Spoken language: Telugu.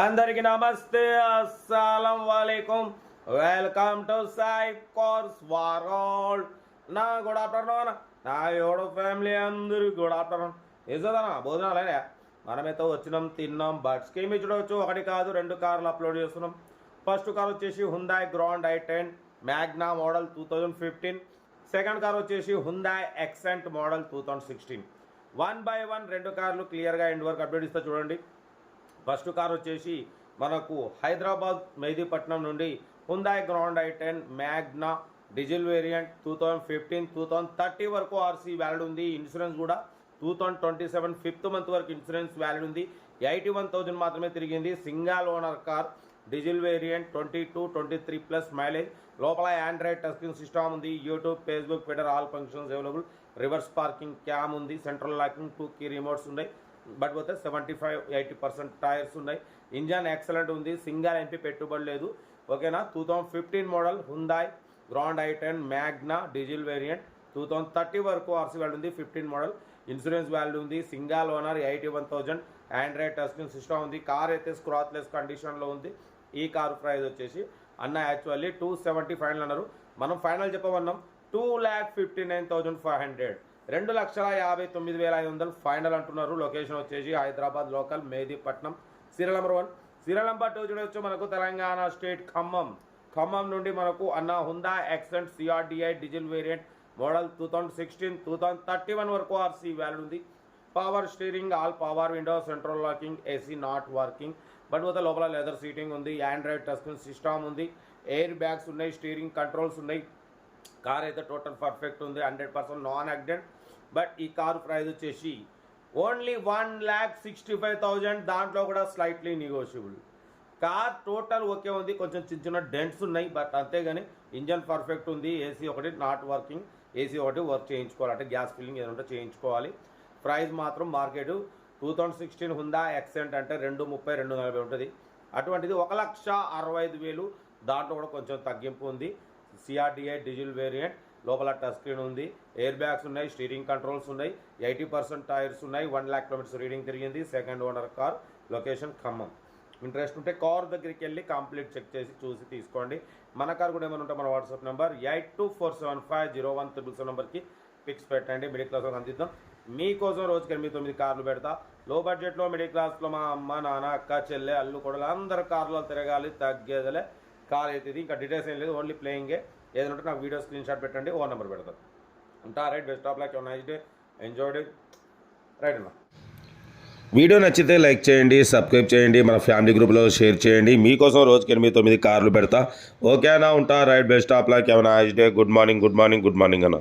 అందరికి నమస్తే, అస్సలం వాలేకుం. Welcome to Sai Cars World. నా గుడ్ ఆఫ్టర్నూన్. నా యోడో ఫ్యామిలీ అందరికి గుడ్ ఆఫ్టర్నూన్. ఏదోనా భోజనాలే మనమైతే వచ్చినాం, తిన్నాం. బట్ స్కీమ్ చూడవచ్చు, ఒకటి కాదు రెండు కార్లు అప్లోడ్ చేస్తున్నాం. ఫస్ట్ కార్ వచ్చేసి హుందాయ్ grand i10 Magna model 2015. Second car వచ్చేసి హుందాయ్ ఎక్సెంట్ మోడల్ 2016. 1 రెండు కార్లు క్లియర్గా ఎండ్ వరకు అప్డేట్ ఇస్తా చూడండి. ఫస్ట్ కార్ వచ్చేసి మనకు హైదరాబాద్ మెహదీపట్నం నుండి హుందాయ్ grand i10 Magna diesel variant 2015 2030 వరకు ఆర్సీ వ్యాలిడ్ ఉంది. ఇన్సూరెన్స్ కూడా 2027 5th మంత్ వరకు ఇన్సూరెన్స్ వ్యాలిడ్ ఉంది. 81,000 మాత్రమే తిరిగింది. Single owner car, diesel variant, 22-23 plus mileage. లోపల ఆండ్రాయిడ్ టచ్ స్క్రీన్ సిస్టమ్ ఉంది. YouTube, Facebook, Twitter all functions available. Reverse parking cam ఉంది. సెంట్రల్ లాకింగ్, 2 కీ రిమోట్స్ ఉన్నాయి. బట్ పోతే 75-80% టైర్స్ ఉన్నాయి. ఇంజన్ ఎక్సలెంట్ ఉంది. సింగల్ ఎంపీ పెట్టుబడి లేదు. ఓకేనా. 2015 model హుందాయ్ grand i10 Magna diesel variant 2030 వరకు ఆర్సీ వ్యాల్యూ ఉంది. 15 మోడల్ ఇన్సూరెన్స్ వాల్యూ ఉంది. Single owner, 81,000. Android touch screen system ఉంది. కార్ అయితే స్క్రాచ్లెస్ కండిషన్లో ఉంది. ఈ కారు ప్రైస్ వచ్చేసి అన్న యాక్చువల్లీ 270 ఫైనల్ అన్నారు. మనం ఫైనల్ చెప్పమన్నాం 2,59,500. 2,59,500 ఫైనల్ అంటున్నారు. లొకేషన్ వచ్చేసి Hyderabad local Mehdipatnam. Serial number 1. Serial number 2 చూడవచ్చు మనకు తెలంగాణ స్టేట్ ఖమ్మం నుండి మనకు అన్న Hyundai Accent CRDI diesel variant model 2016 2031 వరకు ఆర్సీ వ్యాలిడ్ ఉంది. Power steering, all power window, central locking, AC not working. But పోతే లోపల లెదర్ సీటింగ్ ఉంది. ఆండ్రాయిడ్ టచ్ స్క్రీన్ సిస్టమ్ ఉంది. ఎయిర్ బ్యాగ్స్ ఉన్నాయి. స్టీరింగ్ కంట్రోల్స్ ఉన్నాయి. కార్ అయితే టోటల్ పర్ఫెక్ట్ ఉంది. 100% నాన్ యాక్సిడెంట్. బట్ ఈ కారు ప్రైస్ వచ్చేసి ఓన్లీ 1,65,000. దాంట్లో కూడా slightly negotiable. Car total okay ఉంది. కొంచెం చిన్న చిన్న డెంట్స్ ఉన్నాయి. బట్ అంతేగాని ఇంజన్ పర్ఫెక్ట్ ఉంది. ఏసీ ఒకటి నాట్ వర్కింగ్. ఏసీ ఒకటి వర్క్ చేయించుకోవాలి, అంటే గ్యాస్ ఫిల్లింగ్ ఏదంటే చేయించుకోవాలి. ప్రైస్ మాత్రం మార్కెట్ 2016 హుందా ఎక్సెంట్ అంటే 230 240 ఉంటుంది. అటువంటిది 1,65,000. దాంట్లో కూడా కొంచెం తగ్గింపు ఉంది. CRDI డీజిల్ వేరియంట్, లోపల టచ్ స్క్రీన్ ఉంది. ఎయిర్ బ్యాగ్స్ ఉన్నాయి. స్టీరింగ్ కంట్రోల్స్ ఉన్నాయి. 80% టైర్స్ ఉన్నాయి. 1 lakh kilometers రీడింగ్ తిరిగింది. Second owner car. Location Khammam. Interest ఉంటే కార్ దగ్గరికి వెళ్ళి కంప్లీట్ చెక్ చేసి చూసి తీసుకోండి. మన కార్ కూడా ఏమైనా ఉంటే మన వాట్సాప్ నెంబర్ 8247501777 నెంబర్కి పిక్స్ పెట్టండి. మిడిల్ క్లాస్ వాళ్ళకి అందిద్దాం. మీకోసం రోజుకి 8-9 కార్లు పెడతా. లో బడ్జెట్లో మిడిల్ క్లాస్లో మా అమ్మ, నాన్న, అక్క, చెల్లె, అల్లు కొడలు అందరు కార్లో తిరగాలి. తగ్గేదలే కార్ అవుతుంది. ఇంకా డీటెయిల్స్ ఏం లేదు, ఓన్లీ ప్లేయింగే. ఏదైనా ఉంటే నాకు వీడియో స్క్రీన్ షాట్ పెట్టండి, ఓ నెంబర్ పెడతాను. ఉంటా. Right. Best of luck. Nice day. Enjoyed. Right అన్న. వీడియో నచ్చితే లైక్ చేయండి, సబ్స్క్రైబ్ చేయండి, మన ఫ్యామిలీ గ్రూప్లో షేర్ చేయండి. మీకోసం రోజుకి 8-9 కార్లు పెడతా. ఓకేనా. ఉంటా. Right. Best of luck. Nice day. Good morning అన్న.